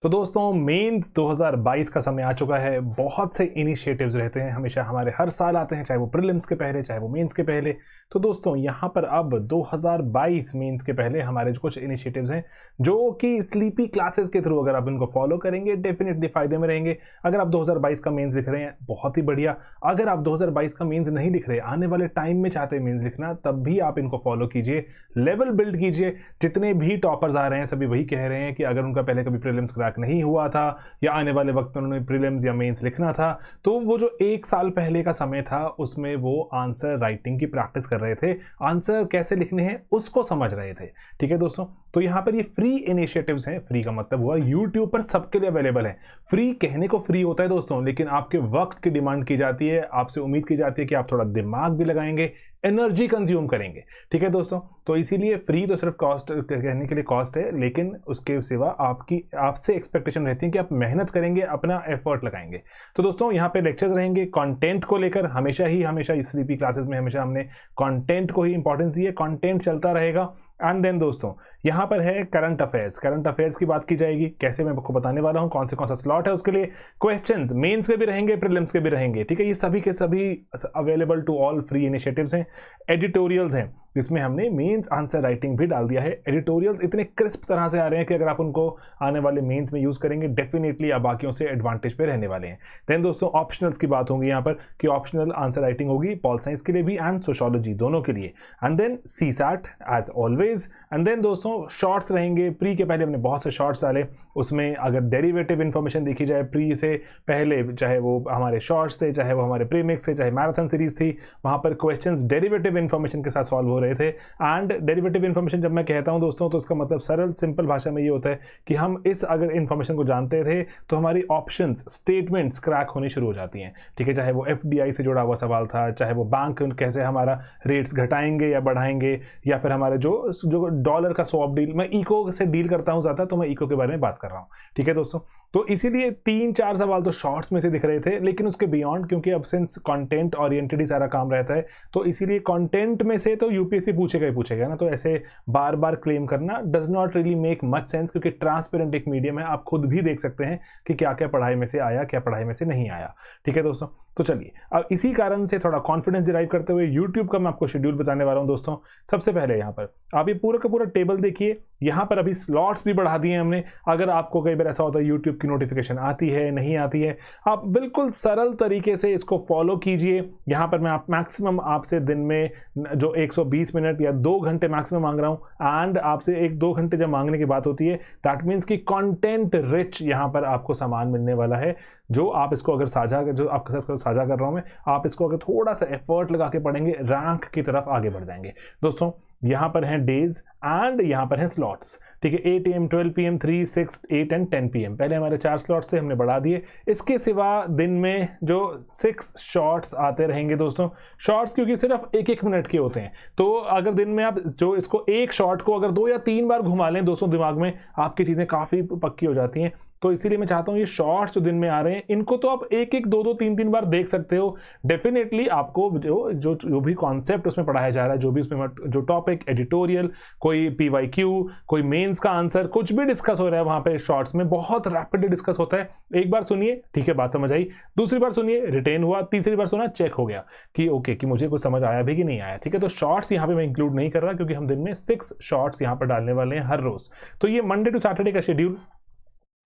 तो दोस्तों मेंस 2022 का समय आ चुका है। बहुत से इनिशिएटिव्स रहते हैं, हमेशा हमारे हर साल आते हैं, चाहे वो प्रीलिम्स के पहले चाहे वो मेंस के पहले। तो दोस्तों यहाँ पर अब 2022 मेंस के पहले हमारे जो कुछ इनिशिएटिव्स हैं जो कि स्लीपी क्लासेस के थ्रू अगर आप इनको फॉलो करेंगे डेफिनेटली फायदे में रहेंगे। अगर आप 2022 का मेंस लिख रहे हैं बहुत ही बढ़िया, अगर आप 2022 का मेंस नहीं लिख रहे, आने वाले टाइम में चाहते हैं मेंस लिखना, तब भी आप इनको फॉलो कीजिए, लेवल बिल्ड कीजिए। जितने भी टॉपर्स आ रहे हैं सभी वही कह रहे हैं कि अगर उनका पहले कभी प्रीलिम्स क्रैक नहीं हुआ था या आने वाले वक्त में उन्होंने प्रीलिम्स या मेंस लिखना था, तो वो जो एक साल पहले का समय था उसमें वो आंसर राइटिंग की प्रैक्टिस कर रहे थे, आंसर कैसे लिखने हैं उसको समझ रहे थे। ठीक है दोस्तों, तो यहाँ पर ये फ्री इनिशिएटिव्स हैं। फ्री का मतलब हुआ यूट्यूब पर सबके लिए अवेलेबल है। फ्री कहने को फ्री होता है दोस्तों, लेकिन आपके वक्त की डिमांड की जाती है, आपसे उम्मीद की जाती है कि आप थोड़ा दिमाग भी लगाएंगे, एनर्जी कंज्यूम करेंगे। ठीक है दोस्तों, तो इसीलिए फ्री तो सिर्फ कॉस्ट कहने के लिए कॉस्ट है, लेकिन उसके सिवा आपसे एक्सपेक्टेशन रहती है कि आप मेहनत करेंगे, अपना एफर्ट लगाएंगे। तो दोस्तों यहाँ पे लेक्चर्स रहेंगे कंटेंट को लेकर। हमेशा इस स्लीपी क्लासेस में हमेशा हमने कंटेंट को ही इंपॉर्टेंस दी है, कंटेंट चलता रहेगा। एंड देन दोस्तों यहाँ पर है करंट अफेयर्स की बात की जाएगी। कैसे मैं आपको बताने वाला हूँ, कौन सा स्लॉट है उसके लिए। क्वेश्चंस मेंस के भी रहेंगे, प्रीलिम्स के भी रहेंगे। ठीक है, ये सभी के सभी available to all free initiatives हैं। एडिटोरियल्स हैं, इसमें हमने मेंस आंसर राइटिंग भी डाल दिया है। एडिटोरियल्स इतने क्रिस्प तरह से आ रहे हैं कि अगर आप उनको आने वाले मेंस में यूज करेंगे डेफिनेटली आप बाकियों से एडवांटेज पे रहने वाले हैं। देन दोस्तों ऑप्शनल्स की बात होगी यहाँ पर कि ऑप्शनल आंसर राइटिंग होगी पॉल साइंस के लिए भी एंड सोशियोलॉजी दोनों के लिए। And then CSAT as always. And then दोस्तों शॉर्ट्स रहेंगे। प्री के पहले हमने बहुत से शॉर्ट्स डाले, उसमें अगर डेरिवेटिव इन्फॉर्मेशन देखी जाए प्री से पहले, चाहे वो हमारे शॉर्ट्स से, चाहे वो हमारे प्रीमिक्स से, चाहे मैराथन सीरीज थी, वहाँ पर क्वेश्चंस डेरिवेटिव इन्फॉर्मेशन के साथ सॉल्व हो रहे थे। एंड डेरिवेटिव इन्फॉर्मेशन जब मैं कहता हूं दोस्तों तो इसका मतलब सरल सिंपल भाषा में ये होता है कि हम इस अगर इन्फॉर्मेशन को जानते थे तो हमारी ऑप्शंस स्टेटमेंट्स क्रैक होनी शुरू हो जाती हैं। ठीक है, चाहे वो एफडीआई से जुड़ा हुआ सवाल था, चाहे वो बैंक कैसे हमारा रेट्स घटाएंगे या बढ़ाएंगे, या फिर हमारे जो डॉलर का स्वैप डील, मैं इको से डील करता हूं ज़्यादा तो मैं इको के बारे में बात कर रहा हूं। ठीक है दोस्तों, तो इसीलिए 3-4 सवाल तो शॉर्ट्स में से दिख रहे थे, लेकिन उसके बियॉन्ड क्योंकि अब सिंस कंटेंट ओरिएंटेड ही सारा काम रहता है तो इसीलिए कंटेंट में से तो यूपीएससी पूछेगा ना, तो ऐसे बार बार क्लेम करना does not really make much sense, क्योंकि ट्रांसपेरेंट एक मीडियम है, आप खुद भी देख सकते हैं कि क्या क्या पढ़ाई में से आया, क्या पढ़ाई में से नहीं आया। ठीक है दोस्तों, तो चलिए अब इसी कारण से थोड़ा कॉन्फिडेंस डिराइव करते हुए यूट्यूब का मैं आपको शेड्यूल बताने वाला हूं दोस्तों। सबसे पहले यहाँ पर आप ये पूरा का पूरा टेबल देखिए, यहाँ पर अभी स्लॉट्स भी बढ़ा दिए हमने। अगर आपको कई बार ऐसा होता है यूट्यूब की नोटिफिकेशन आती है नहीं आती है, आप बिल्कुल सरल तरीके से इसको फॉलो कीजिए। यहाँ पर मैं मैक्सिमम आपसे दिन में जो 120 मिनट या 2 घंटे मैक्सिमम मांग रहा हूँ, एंड आपसे 1-2 घंटे जब मांगने की बात होती है दैट मीन्स कि कंटेंट रिच यहाँ पर आपको सामान मिलने वाला है। जो आप इसको अगर जो आपके साथ साझा कर रहा हूँ मैं, आप इसको अगर थोड़ा सा एफर्ट लगा के पढ़ेंगे रैंक की तरफ आगे बढ़ जाएंगे दोस्तों। यहाँ पर हैं डेज एंड यहाँ पर हैं स्लॉट्स। ठीक है, 8 AM 12 PM 3, 6, 8 एंड 10 PM पहले हमारे 4 स्लॉट्स थे, हमने बढ़ा दिए। इसके सिवा दिन में जो 6 शॉर्ट्स आते रहेंगे दोस्तों। शॉर्ट्स क्योंकि सिर्फ 1-1 मिनट के होते हैं, तो अगर दिन में आप जो इसको एक शॉर्ट को अगर 2 या 3 बार घुमा लें दोस्तों, दिमाग में आपकी चीज़ें काफ़ी पक्की हो जाती हैं। तो इसीलिए मैं चाहता हूं ये शॉर्ट्स जो दिन में आ रहे हैं इनको तो आप 1-1, 2-2, 3-3 बार देख सकते हो। डेफिनेटली आपको जो भी कॉन्सेप्ट उसमें पढ़ाया जा रहा है, जो भी उसमें जो टॉपिक, एडिटोरियल, कोई पीवाईक्यू, कोई मेंस का आंसर, कुछ भी डिस्कस हो रहा है वहां पे शॉर्ट्स में बहुत रैपिडली डिस्कस होता है। एक बार सुनिए, ठीक है, बात समझ आई, दूसरी बार सुनिए, रिटेन हुआ, तीसरी बार सुना, चेक हो गया कि ओके कि मुझे कुछ समझ आया भी कि नहीं आया। ठीक है, तो शॉर्ट्स यहाँ पे मैं इंक्लूड नहीं कर रहा क्योंकि हम दिन में 6 शॉर्ट्स यहाँ पर डालने वाले हैं हर रोज। तो ये मंडे टू सैटरडे का शेड्यूल।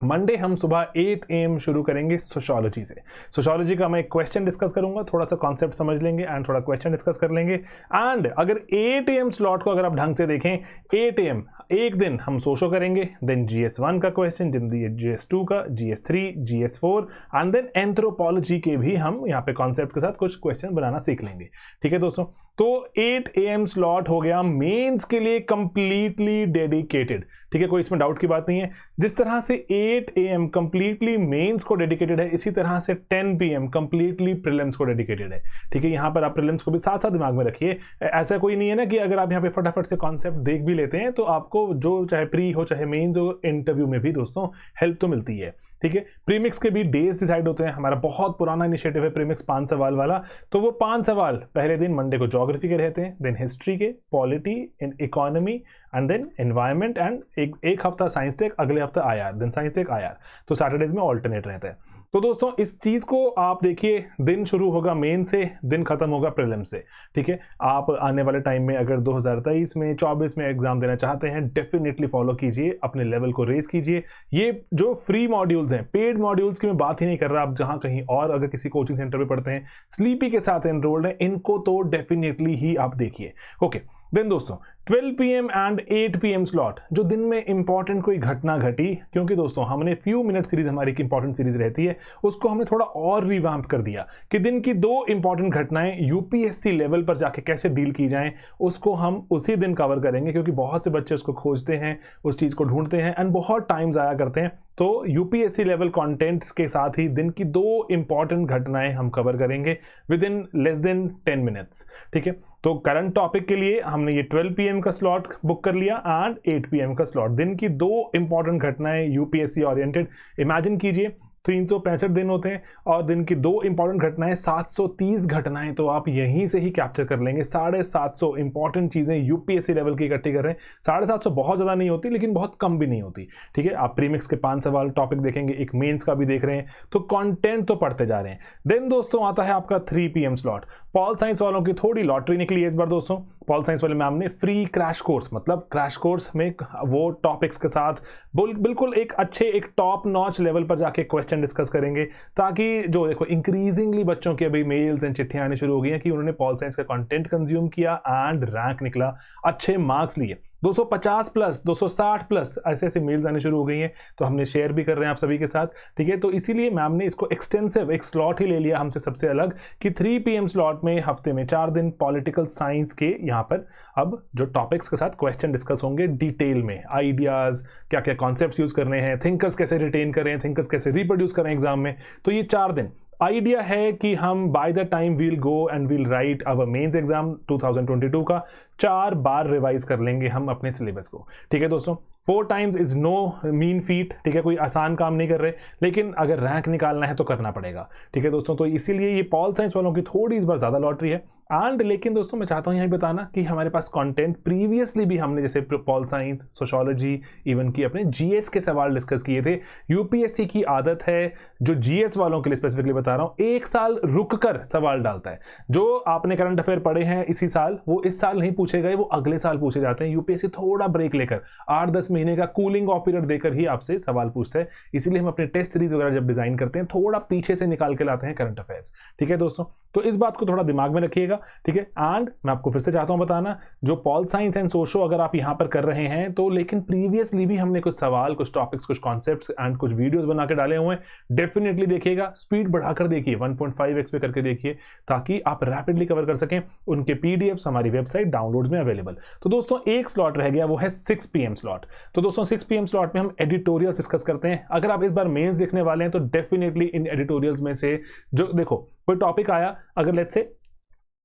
मंडे हम सुबह 8 AM शुरू करेंगे सोशियोलॉजी से। सोशियोलॉजी का मैं एक क्वेश्चन डिस्कस करूंगा, थोड़ा सा कॉन्सेप्ट समझ लेंगे एंड थोड़ा क्वेश्चन डिस्कस कर लेंगे। एंड अगर 8 AM स्लॉट को अगर आप ढंग से देखें, 8 AM एक दिन हम सोशो करेंगे, देन GS1 का क्वेश्चन, GS2 का, GS3, GS4 and then anthropology के भी हम यहाँ पे कॉन्सेप्ट के साथ कुछ क्वेश्चन बनाना सीख लेंगे। ठीक है दोस्तों, तो 8 AM स्लॉट हो गया मेंस के लिए कंप्लीटली डेडिकेटेड। ठीक है, कोई इसमें डाउट की बात नहीं है। जिस तरह से 8 AM कंप्लीटली मेंस को डेडिकेटेड है, इसी तरह से 10 PM कंप्लीटली प्रीलिम्स को डेडिकेटेड है। ठीक है, यहाँ पर आप प्रीलिम्स को भी साथ साथ दिमाग में रखिए। ऐसा कोई नहीं है ना कि अगर आप यहाँ पे फटाफट से कॉन्सेप्ट देख भी लेते हैं तो आपको जो चाहे प्री हो चाहे मेंस हो, इंटरव्यू में भी दोस्तों हेल्प तो मिलती है। ठीक है, प्रीमिक्स के भी डेज डिसाइड होते हैं। हमारा बहुत पुराना इनिशिएटिव है प्रीमिक्स 5 सवाल वाला, तो वो 5 सवाल पहले दिन मंडे को ज्योग्राफी के रहते हैं, देन हिस्ट्री के, polity, economy and then environment and एक हफ्ता साइंस टेक, अगले हफ्ता IR, then science tech IR, तो सैटरडेज में ऑल्टरनेट रहते हैं। तो दोस्तों इस चीज को आप देखिए, दिन शुरू होगा मेन से, दिन खत्म होगा प्रीलिम से, ठीक है। आप आने वाले टाइम में अगर 2023 में 24 में एग्जाम देना चाहते हैं, डेफिनेटली फॉलो कीजिए, अपने लेवल को रेज कीजिए। ये जो फ्री मॉड्यूल्स हैं, पेड मॉड्यूल्स की मैं बात ही नहीं कर रहा, आप जहां कहीं और अगर किसी कोचिंग सेंटर पे पढ़ते हैं, स्लीपी के साथ एनरोल्ड हैं, इनको तो डेफिनेटली ही आप देखिए। ओके देन दोस्तों 12 PM एंड 8 PM स्लॉट, जो दिन में इंपॉर्टेंट कोई घटना घटी, क्योंकि दोस्तों हमने फ्यू मिनट सीरीज, हमारी एक इंपॉर्टेंट सीरीज रहती है, उसको हमने थोड़ा और रिवैम्प कर दिया कि दिन की 2 इंपॉर्टेंट घटनाएं यूपीएससी लेवल पर जाके कैसे डील की जाएं, उसको हम उसी दिन कवर करेंगे, क्योंकि बहुत से बच्चे उसको खोजते हैं, उस चीज को ढूंढते हैं एंड बहुत टाइम जाया करते हैं। तो यूपीएससी लेवल कंटेंट्स के साथ ही दिन की 2 इंपॉर्टेंट घटनाएं हम कवर करेंगे with in less than 10 minutes, ठीक है। तो करंट टॉपिक के लिए हमने ये 12 PM का स्लॉट बुक कर लिया एंड 8 PM का स्लॉट। दिन की 2 इंपॉर्टेंट घटनाएं यूपीएससी ओरिएंटेड, इमेजिन कीजिए 365 दिन होते हैं और दिन की 2 इंपॉर्टेंट घटनाएं 730 घटनाएं, तो आप यहीं से ही कैप्चर कर लेंगे। 750 इंपॉर्टेंट चीजें यूपीएससी लेवल की इकट्ठी कर रहे हैं। 750 बहुत ज्यादा नहीं होती, लेकिन बहुत कम भी नहीं होती, ठीक है। आप प्रीमिक्स के 5 सवाल टॉपिक देखेंगे, एक मेंस का भी देख रहे हैं, तो कंटेंट तो पढ़ते जा रहे हैं। देन दोस्तों आता है आपका 3 PM स्लॉट। पॉल साइंस वालों की थोड़ी लॉटरी निकली है इस बार दोस्तों। पॉल साइंस वाले मैम ने फ्री क्रैश कोर्स, मतलब क्रैश कोर्स में वो टॉपिक्स के साथ बिल्कुल एक अच्छे, एक टॉप नॉच लेवल पर जाके क्वेश्चन डिस्कस करेंगे, ताकि जो देखो इंक्रीजिंगली बच्चों की अभी मेल्स एंड चिट्ठियां आने शुरू हो गई हैं कि उन्होंने पॉल साइंस का कंटेंट कंज्यूम किया एंड रैंक निकला, अच्छे मार्क्स लिए। 250 प्लस, 260 प्लस ऐसे ऐसे मेल्स आने शुरू हो गई हैं, तो हमने शेयर भी कर रहे हैं आप सभी के साथ, ठीक है। तो इसीलिए मैम ने इसको एक्सटेंसिव एक स्लॉट ही ले लिया हमसे सबसे अलग, कि 3 PM स्लॉट में हफ्ते में 4 दिन पॉलिटिकल साइंस के यहाँ पर अब जो टॉपिक्स के साथ क्वेश्चन डिस्कस होंगे डिटेल में, आइडियाज, क्या क्या कॉन्सेप्ट्स यूज करने हैं, थिंकर्स कैसे रिटेन करें, थिंकर्स कैसे रिप्रोड्यूस करें एग्जाम में। तो ये 4 दिन आइडिया है कि हम by the time we'll go and we'll write our mains exam 2022 का 4 बार रिवाइज कर लेंगे हम अपने सिलेबस को, ठीक है दोस्तों। 4 times is no mean feat, ठीक है, कोई आसान काम नहीं कर रहे, लेकिन अगर रैंक निकालना है तो करना पड़ेगा, ठीक है दोस्तों। तो इसीलिए ये पॉल साइंस वालों की थोड़ी इस बार ज्यादा लॉटरी है एंड, लेकिन दोस्तों मैं चाहता हूं यही बताना कि हमारे पास कंटेंट प्रीवियसली भी हमने जैसे पॉल साइंस, सोशियोलॉजी, इवन की अपने जीएस के सवाल डिस्कस किए थे। यूपीएससी की आदत है, जो जीएस वालों के लिए स्पेसिफिकली बता रहा हूं, 1 साल रुक कर सवाल डालता है। जो आपने करंट अफेयर पढ़े हैं इसी साल, वो इस साल नहीं पूछे गए, वो अगले साल पूछे जाते हैं। यूपीएससी थोड़ा ब्रेक लेकर 8-10 महीने का कूलिंग ऑफ पीरियड देकर ही आपसे सवाल पूछते हैं। इसीलिए हम अपने टेस्ट सीरीज वगैरह जब डिजाइन करते हैं, थोड़ा पीछे से निकाल के लाते हैं करंट अफेयर्स, ठीक है दोस्तों। तो इस बात को थोड़ा दिमाग में रखिएगा, ठीक है। एंड मैं आपको फिर से चाहता हूं बताना, जो पॉल साइंस एंड सोशो अगर आप यहां पर कर रहे हैं तो, लेकिन प्रीवियसली भी हमने कुछ सवाल, कुछ टॉपिक्स, कुछ कॉन्सेप्ट्स एंड कुछ वीडियोस बना के डाले हुए हैं, डेफिनेटली देखिएगा। स्पीड बढ़ाकर देखिए, 1.5x पे करके देखिए, ताकि आप रैपिडली कवर कर सकें। उनके पीडीएफ्स हमारी वेबसाइट डाउनलोड्स में अवेलेबल। तो दोस्तों एक स्लॉट रह गया, वो है 6 PM स्लॉट। तो दोस्तों 6 PM स्लॉट में हम एडिटोरियल्स डिस्कस करते हैं। अगर आप इस बार मेंस देखने वाले हैं तो डेफिनेटली इन एडिटोरियल्स में से जो देखो कोई टॉपिक आया, अगर लेट्स से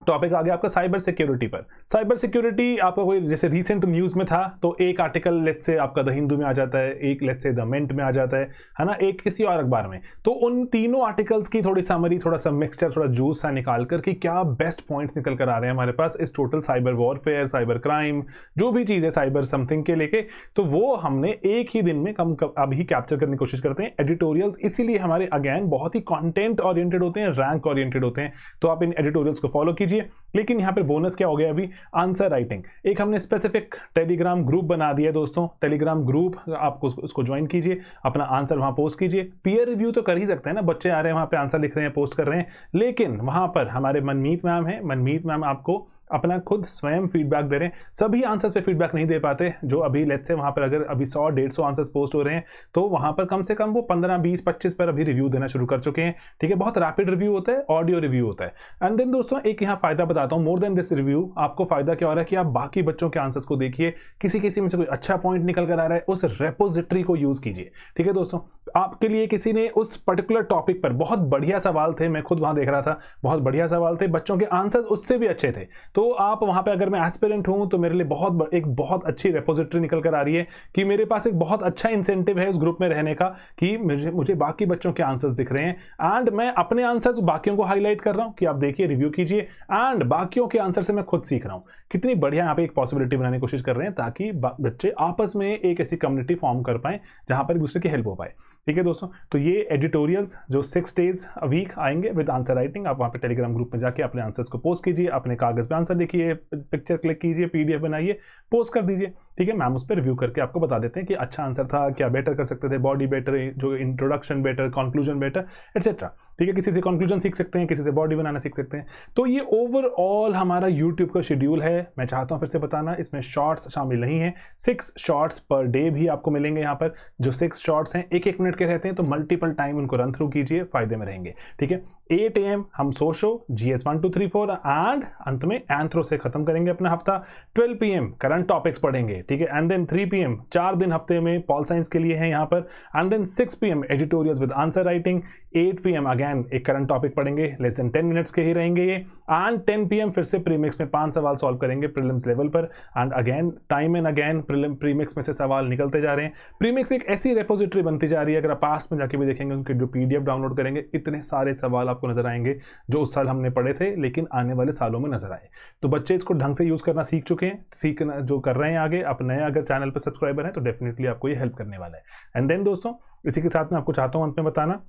टॉपिक आ गया आपका साइबर सिक्योरिटी पर। साइबर सिक्योरिटी आपका कोई जैसे रीसेंट न्यूज में था, तो एक आर्टिकल लेट्स से आपका द हिंदू में आ जाता है, एक लेट्स से द मिंट में आ जाता है ना, एक किसी और अखबार में। तो उन तीनों आर्टिकल्स की थोड़ी समरी, थोड़ा सा मिक्सचर, थोड़ा जूस सा निकाल कर कि क्या बेस्ट पॉइंट्स निकल कर आ रहे हैं हमारे पास इस total cyber warfare, cyber crime, जो भी चीज है साइबर समथिंग के लेके, तो वो हमने एक ही दिन में अभी कैप्चर करने की कोशिश करते हैं एडिटोरियल्स। इसीलिए हमारे अगेन बहुत ही कंटेंट ओरिएंटेड होते हैं, रैंक ओरिएंटेड होते हैं। तो आप इन एडिटोरियल्स को फॉलो कीजिए। लेकिन यहां पे बोनस क्या हो गया, अभी आंसर राइटिंग एक हमने स्पेसिफिक टेलीग्राम ग्रुप बना दिया है दोस्तों। टेलीग्राम ग्रुप आपको उसको ज्वाइन कीजिए, अपना आंसर वहां पोस्ट कीजिए। पीयर रिव्यू तो कर ही सकते हैं ना, बच्चे आ रहे हैं वहां पे आंसर लिख रहे हैं, पोस्ट कर रहे हैं, लेकिन वहां पर हमारे मनमीत मैम है, मनमीत मैम आपको अपना खुद स्वयं फीडबैक दे रहे हैं। सभी आंसर्स पे फीडबैक नहीं दे पाते, जो अभी लेट्स से वहां पर अगर अभी 100-150 आंसर्स पोस्ट हो रहे हैं, तो वहां पर कम से कम वो 15, 20, 25 पर अभी रिव्यू देना शुरू कर चुके हैं, ठीक है। बहुत रैपिड रिव्यू होता है, ऑडियो रिव्यू होता है। एंड देन दोस्तों एक यहाँ फायदा बताता हूँ, मोर देन दिस रिव्यू आपको फायदा क्या हो रहा है कि आप बाकी बच्चों के आंसर्स को देखिए, किसी किसी में से कोई अच्छा पॉइंट निकल कर आ रहा है, उस रेपोजिटरी को यूज कीजिए, ठीक है दोस्तों। आपके लिए किसी ने उस पर्टिकुलर टॉपिक पर बहुत बढ़िया सवाल थे, मैं खुद वहां देख रहा था, बहुत बढ़िया सवाल थे, बच्चों के आंसर्स उससे भी अच्छे थे, तो आप वहां पे अगर मैं एस्पिरेंट हूं तो मेरे लिए एक बहुत अच्छी रेपोजिटरी निकल कर आ रही है कि मेरे पास एक बहुत अच्छा इंसेंटिव है उस ग्रुप में रहने का कि मुझे बाकी बच्चों के आंसर्स दिख रहे हैं एंड मैं अपने आंसर्स बाकियों को हाईलाइट कर रहा हूं कि आप देखिए, रिव्यू कीजिए एंड बाकियों के आंसर से मैं खुद सीख रहा हूं। कितनी बढ़िया यहाँ पे एक पॉसिबिलिटी बनाने की कोशिश कर रहे हैं ताकि बच्चे आपस में एक ऐसी कम्युनिटी फॉर्म कर पाए जहां पर एक दूसरे की हेल्प हो पाए। ठीक है दोस्तों, तो ये एडिटोरियल्स जो 6 days a वीक आएंगे विद आंसर राइटिंग, आप वहाँ पे टेलीग्राम ग्रुप में जाके अपने आंसर्स को पोस्ट कीजिए, अपने कागज पे आंसर लिखिए, पिक्चर क्लिक कीजिए, पीडीएफ बनाइए, पोस्ट कर दीजिए। ठीक है, मैम उस पर रिव्यू करके आपको बता देते हैं कि अच्छा आंसर था, क्या बेटर कर सकते थे, बॉडी बेटर, जो introduction better, conclusion better, etcetera. ठीक है, किसी से कंक्लूजन सीख सकते हैं, किसी से बॉडी बनाना सीख सकते हैं। तो ये ओवरऑल हमारा यूट्यूब का शेड्यूल है। मैं चाहता हूँ फिर से बताना, इसमें शॉर्ट्स शामिल नहीं है। 6 शॉर्ट्स पर डे भी आपको मिलेंगे यहाँ पर। जो 6 शॉर्ट्स हैं 1-1 मिनट के रहते हैं, तो मल्टीपल टाइम उनको रन थ्रू कीजिए, फायदे में रहेंगे। ठीक है, 8 AM हम सोशो, GS 1 2 3 4 एंड अंत में एंथ्रो से खत्म करेंगे अपना हफ्ता। 12 PM करंट टॉपिक्स पढ़ेंगे। ठीक है, एंड देन 3 PM 4 दिन हफ्ते में पॉल साइंस के लिए है यहाँ पर, and then 6 PM editorials with answer writing. 8 PM again एक करंट टॉपिक पढ़ेंगे, लेस देन 10 मिनट्स के ही रहेंगे ये, एंड 10 PM फिर से प्रीमिक्स में 5 सवाल सॉल्व करेंगे प्रीलिम्स लेवल पर, and again time and again premix में से सवाल निकलते जा रहे हैं। प्रीमिक्स एक ऐसी रेपोजिटरी बनती जा रही है, अगर आप पास्ट में जाके भी देखेंगे उनके जो PDF डाउनलोड करेंगे, इतने सारे सवाल आपको नजर आएंगे जो उस साल हमने पढ़े थे लेकिन आने वाले सालों में नजर आए। तो बच्चे इसको ढंग से यूज करना सीख चुके हैं, सीखना जो कर रहे हैं आगे। आप नए अगर चैनल पर सब्सक्राइबर हैं तो डेफिनेटली आपको ये हेल्प करने वाला है। एंड देन दोस्तों, इसी के साथ मैं आपको चाहता हूं अंत में बताना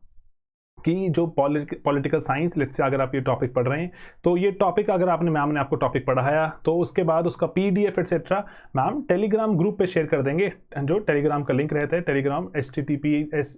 कि जो पॉलिटिकल साइंस, लेट्स से अगर आप ये टॉपिक पढ़ रहे हैं, तो ये टॉपिक अगर मैम ने आपको टॉपिक पढ़ाया तो उसके बाद उसका PDF etcetera ma'am Telegram group पे शेयर कर देंगे। जो टेलीग्राम का लिंक रहता है, Telegram https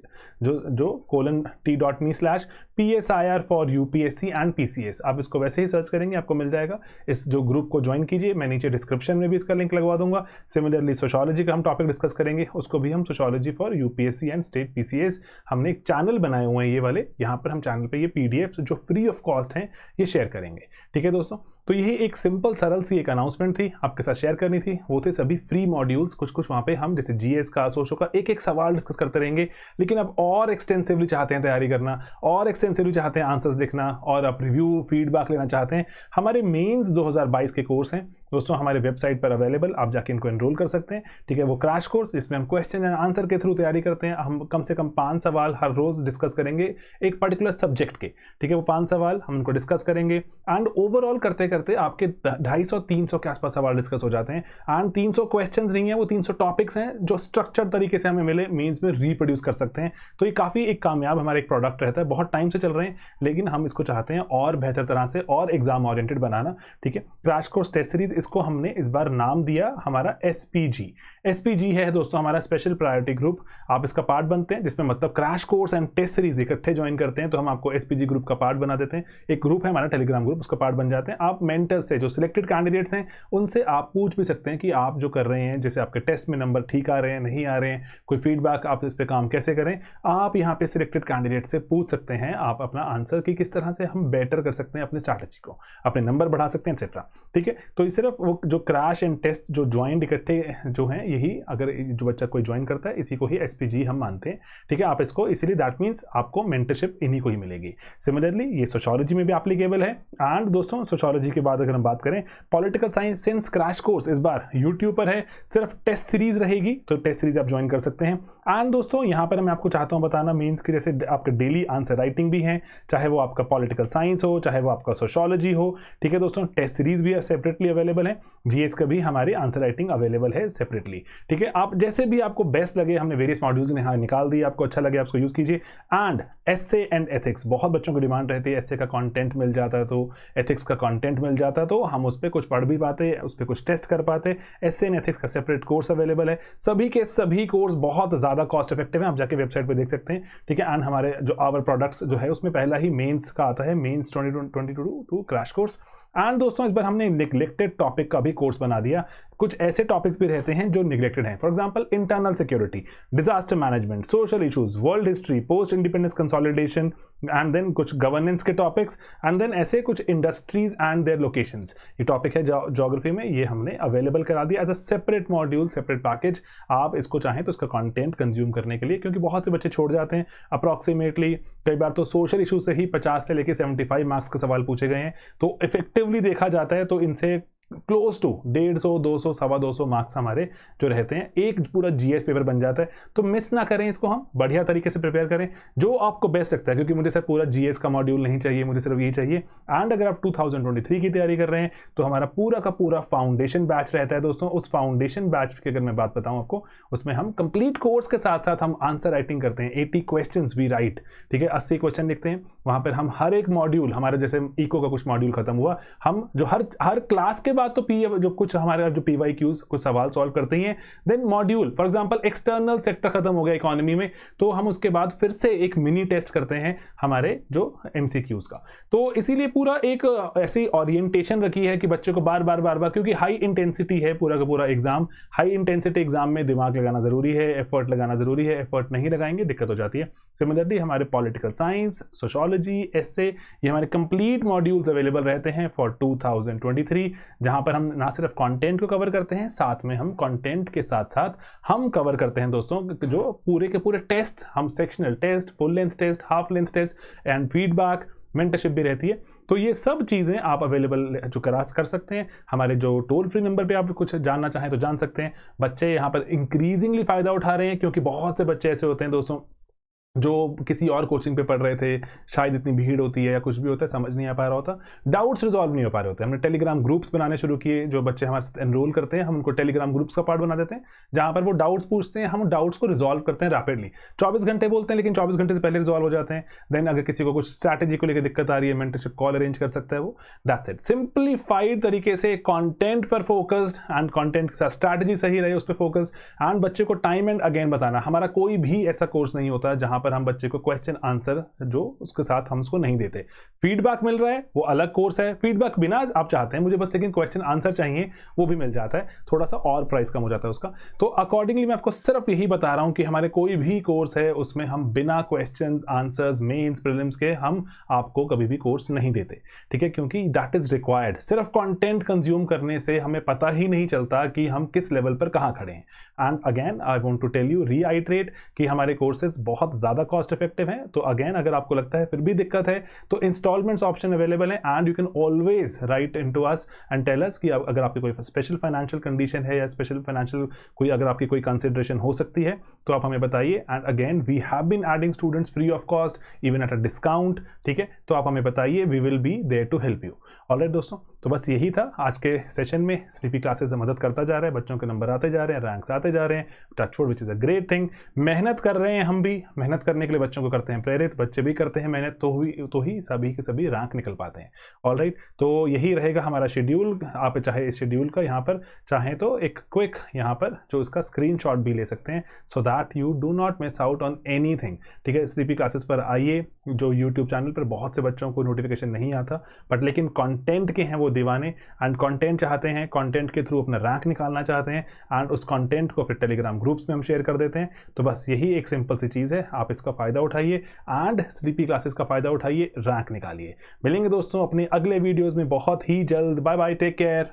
:t.me/PSIR for UPSC and PCS, आप इसको वैसे ही सर्च करेंगे आपको मिल जाएगा। इस जो ग्रुप को ज्वाइन कीजिए, मैं नीचे डिस्क्रिप्शन में भी इसका लिंक लगवा दूंगा। सिमिलरली सोशोलॉजी का हम टॉपिक डिस्कस करेंगे, उसको भी हम sociology for UPSC and state PCS, हमने एक चैनल बनाए हुए हैं ये वाले, यहाँ पर हम चैनल पे ये PDF जो फ्री ऑफ कॉस्ट हैं ये शेयर करेंगे। ठीक है दोस्तों, तो यही एक सिंपल सरल सी एक अनाउंसमेंट थी, आपके साथ शेयर करनी थी। वो थे सभी फ्री मॉड्यूल्स, कुछ वहाँ पे हम जैसे GS का, सोशो का एक सवाल डिस्कस करते रहेंगे। लेकिन अब और एक्सटेंसिवली चाहते हैं तैयारी करना, और एक्सटेंसिवली चाहते हैं आंसर्स लिखना, और आप रिव्यू फीडबैक लेना चाहते हैं, हमारे मेंस 2022 के कोर्स हैं दोस्तों हमारे वेबसाइट पर अवेलेबल, आप जाके इनको एनरोल कर सकते हैं। ठीक है, वो क्रैश कोर्स जिसमें हम क्वेश्चन एंड आंसर के थ्रू तैयारी करते हैं। हम कम से कम 5 सवाल हर रोज डिस्कस करेंगे एक पर्टिकुलर सब्जेक्ट के। ठीक है, वो 5 सवाल हम उनको डिस्कस करेंगे एंड ओवरऑल करते करते आपके 250-300 के आसपास सवाल डिस्कस हो जाते हैं। एंड 300 क्वेश्चन नहीं है, वो 300 टॉपिक्स हैं जो स्ट्रक्चर्ड तरीके से हमें मिले, मेंस में रिप्रोड्यूस कर सकते हैं। तो ये काफी एक कामयाब हमारा एक प्रोडक्ट रहता है, बहुत टाइम से चल रहे हैं, लेकिन हम इसको चाहते हैं और बेहतर तरह से और एग्जाम ओरिएंटेड बनाना। ठीक है, क्रैश कोर्स टेस्ट सीरीज, इसको हमने इस बार नाम दिया हमारा SPG है दोस्तों, हमारा स्पेशल प्रायोरिटी ग्रुप। आप इसका पार्ट बनते हैं, जिसमें मतलब crash course and test series इकट्ठे ज्वाइन करते हैं, तो हम आपको SPG ग्रुप का पार्ट बना देते हैं। एक ग्रुप है हमारा टेलीग्राम ग्रुप, उसका पार्ट बन जाते हैं। आप मेंटर से, जो सिलेक्टेड कैंडिडेट्स हैं, उनसे आप पूछ भी सकते हैं कि आप जो कर रहे हैं, जैसे आपके टेस्ट में नंबर ठीक आ रहे हैं, नहीं आ रहे हैं, कोई फीडबैक, आप इस पर काम कैसे करें, आप यहाँ पे सिलेक्टेड कैंडिडेट से पूछ सकते हैं। आप अपना आंसर की किस तरह से हम बेटर कर सकते हैं, अपने स्ट्रैटेजी को, अपने नंबर बढ़ा सकते हैं, एक्सेट्रा। ठीक है, तो ये सिर्फ वो जो क्रैश एंड टेस्ट जो ज्वाइन इकट्ठे जो हैं, यही अगर जो बच्चा कोई ज्वाइन करता है, इसी को ही SPG हम मानते हैं। ठीक है, आप इसको इसीलिए दैट मीन्स आपको मेंटरशिप इन्हीं को ही मिलेगी। सिमिलरली ये सोशियोलॉजी में भी एप्लीकेबल है। एंड दोस्तों, सोशियोलॉजी के बाद अगर हम बात करें, political science since crash course इस बार यूट्यूब पर है, सिर्फ टेस्ट सीरीज रहेगी, तो टेस्ट सीरीज आप ज्वाइन कर सकते हैं। एंड दोस्तों, यहाँ पर मैं आपको चाहता हूँ बताना, मीन्स की जैसे आपके डेली आंसर राइटिंग भी है, चाहे वो आपका पॉलिटिकल साइंस हो, चाहे वो आपका सोशियोलॉजी हो। ठीक है दोस्तों, टेस्ट सीरीज भी सेपरेटली अवेलेबल है, GS का भी हमारी आंसर राइटिंग अवेलेबल है सेपरेटली। ठीक है, आप जैसे भी आपको बेस्ट लगे, हमने वेरियस मॉड्यूल्स यहाँ निकाल दिए, आपको अच्छा लगे आप उसको यूज कीजिए। एंड एस्से एंड एथिक्स, बहुत बच्चों को डिमांड रहती है, एस्से का कंटेंट मिल जाता है तो एथिक्स का कंटेंट मिल जाता है, तो हम उस पर कुछ पढ़ भी पाते, उस पर कुछ टेस्ट कर पाते। एस्से एंड एथिक्स का सेपरेट कोर्स अवेलेबल है। सभी के सभी कोर्स बहुत ज्यादा कॉस्ट इफेक्टिव है, आप जाके वेबसाइट पर देख सकते हैं। ठीक है, एंड हमारे जो आवर प्रोडक्ट्स जो है, उसमें पहला ही मेंस का आता है, मेंस 2022 क्रैश कोर्स। एंड दोस्तों, इस बार हमने नेग्लेक्टेड टॉपिक का भी कोर्स बना दिया। कुछ ऐसे टॉपिक्स भी रहते हैं जो निगलेक्टेड हैं। For example internal security, disaster management, social issues, world history, post independence consolidation, and then कुछ गवर्नेंस के टॉपिक्स, एंड देन ऐसे कुछ इंडस्ट्रीज एंड देयर लोकेशंस। ये टॉपिक है ज्योग्राफी में, ये हमने अवेलेबल करा दिया as a separate module, separate package. आप इसको चाहें तो इसका कंटेंट कंज्यूम करने के लिए, क्योंकि बहुत से बच्चे छोड़ जाते हैं अप्रॉक्सीमेटली, कई बार तो सोशल इशू से ही 50 से लेकर 75 मार्क्स के सवाल पूछे गए हैं। तो इफेक्टिवली देखा जाता है तो इनसे क्लोज टू 150, 200, 250 मार्क्स हमारे जो रहते हैं, एक पूरा जीएस पेपर बन जाता है। तो मिस ना करें इसको, हम बढ़िया तरीके से प्रिपेयर करें जो आपको बेस्ट लगता है, क्योंकि मुझे सर पूरा जीएस का मॉड्यूल नहीं चाहिए, मुझे सिर्फ यही चाहिए। एंड अगर आप 2023 की तैयारी कर रहे हैं तो हमारा पूरा का पूरा फाउंडेशन बैच रहता है दोस्तों। उस फाउंडेशन बैच की अगर मैं बात बताऊं आपको, उसमें हम कंप्लीट कोर्स के साथ साथ हम आंसर राइटिंग करते हैं। 80 क्वेश्चन वी राइट, ठीक है, 80 क्वेश्चन लिखते हैं। वहां पर हम हर एक मॉड्यूल, हमारे जैसे इको का कुछ मॉड्यूल खत्म हुआ, हम जो हर क्लास के बाद तो जो कुछ हमारे जो PYQs कुछ सवाल सॉल्व करते हैं। Then module for example external sector खत्म हो गया इकोनॉमी में, तो हम उसके बाद फिर से एक मिनी टेस्ट करते हैं हमारे जो MCQs का। तो इसीलिए पूरा एक ऐसी ओरिएंटेशन रखी है कि बच्चे को बार बार, क्योंकि हाई इंटेंसिटी है पूरा का पूरा एग्जाम। हाई इंटेंसिटी एग्जाम में दिमाग लगाना जरूरी है, एफर्ट लगाना जरूरी है। एफर्ट नहीं लगाएंगे दिक्कत हो जाती है। सिमिलरली हमारे पॉलिटिकल साइंस, सोशियोलॉजी, एसे, ये हमारे कंप्लीट मॉड्यूल्स अवेलेबल रहते हैं फॉर 2023, जहां पर हम ना सिर्फ कंटेंट को कवर करते हैं, साथ में हम कंटेंट के साथ साथ हम कवर करते हैं दोस्तों जो पूरे के पूरे टेस्ट, हम sectional test, full length test, half length test and feedback, mentorship भी रहती है। तो ये सब चीज़ें आप अवेलेबल जो कर सकते हैं। हमारे जो टोल फ्री नंबर पे आप कुछ जानना चाहें तो जान सकते हैं। बच्चे यहाँ पर इंक्रीजिंगली फ़ायदा उठा रहे हैं, क्योंकि बहुत से बच्चे ऐसे होते हैं दोस्तों जो किसी और कोचिंग पे पढ़ रहे थे, शायद इतनी भीड़ होती है या कुछ भी होता है, समझ नहीं आ पा रहा होता, डाउट्स रिजॉल्व नहीं हो पा रहे होते। हमने टेलीग्राम ग्रुप्स बनाने शुरू किए। जो बच्चे हमारे साथ एनरोल करते हैं हम उनको टेलीग्राम ग्रुप्स का पार्ट बना देते हैं, जहां पर वो डाउट्स पूछते हैं, हम डाउट्स को रिजॉल्व करते हैं रैपिडली। 24 घंटे बोलते हैं लेकिन 24 घंटे से पहले रिजॉल्व हो जाते हैं। देन अगर किसी को कुछ स्ट्रैटेजी को लेकर दिक्कत आ रही है, मेंटरशिप कॉल अरेंज कर सकता है वो। दैट्स इट, सिंप्लीफाइड तरीके से, कंटेंट पर फोकस्ड एंड कंटेंट के साथ स्ट्रैटेजी सही रहे उस पर फोकस, एंड बच्चे को टाइम एंड अगेन बताना। हमारा कोई भी ऐसा कोर्स नहीं होता जहां पर हम बच्चे को क्वेश्चन आंसर जो उसके साथ हम उसको नहीं देते। फीडबैक मिल रहा है वो अलग कोर्स है। फीडबैक बिना आप चाहते हैं मुझे बस लेकिन क्वेश्चन आंसर चाहिए, वो भी मिल जाता है, थोड़ा सा और प्राइस कम हो जाता है उसका। तो अकॉर्डिंगली मैं आपको सिर्फ यही बता रहा हूं कि हमारे कोई भी कोर्स है उसमें हम बिना क्वेश्चन आंसर्स, मेंस, प्रीलिम्स के हम आपको कभी भी कोर्स नहीं देते, ठीक है, क्योंकि दैट इज रिक्वायर्ड। सिर्फ कंटेंट कंज्यूम करने से हमें पता ही नहीं चलता कि हम किस लेवल पर कहां खड़े हैं। And again I want to tell you, reiterate, कि हमारे कोर्सेज बहुत ज्यादा कॉस्ट इफेक्टिव हैं। तो अगेन अगर आपको लगता है फिर भी दिक्कत है तो इंस्टॉलमेंट्स ऑप्शन अवेलेबल है, and you can always write into us and tell us कि अगर आपकी कोई स्पेशल फाइनेंशियल कंडीशन है या स्पेशल फाइनेंशियल कोई अगर आपकी कोई कंसिडरेशन हो सकती है तो आप हमें बताइए। And again we have been adding students free of cost, even at a discount, ठीक है, तो आप हमें बताइए, we will be there to help you. Alright दोस्तों, तो बस यही था आज के सेशन में। स्लीपी क्लासेस से मदद करता जा रहा है, बच्चों के नंबर आते जा रहे हैं, रैंक्स आते जा रहे हैं, touch wood, which is a great thing. मेहनत कर रहे हैं, हम भी मेहनत करने के लिए बच्चों को करते हैं प्रेरित, बच्चे भी करते हैं मेहनत, तो ही सभी के सभी रैंक निकल पाते हैं। ऑलराइट, तो यही रहेगा हमारा शेड्यूल। आप चाहे इस शेड्यूल का यहाँ पर चाहें तो एक क्विक यहाँ पर जो इसका स्क्रीनशॉट भी ले सकते हैं, so that you do not miss out on anything, ठीक है। स्लीपी क्लासेस पर आइए, जो यूट्यूब चैनल पर बहुत से बच्चों को नोटिफिकेशन नहीं आता, बट लेकिन कंटेंट के हैं वो दीवाने, एंड कंटेंट चाहते हैं, कंटेंट के थ्रू अपना रैंक निकालना चाहते हैं, एंड उस कंटेंट को फिर टेलीग्राम ग्रुप्स में हम शेयर कर देते हैं। तो बस यही एक सिंपल सी चीज़ है, आप इसका फ़ायदा उठाइए एंड स्लीपी क्लासेस का फ़ायदा उठाइए, रैंक निकालिए। मिलेंगे दोस्तों अपने अगले वीडियोज़ में बहुत ही जल्द। Bye bye, take care.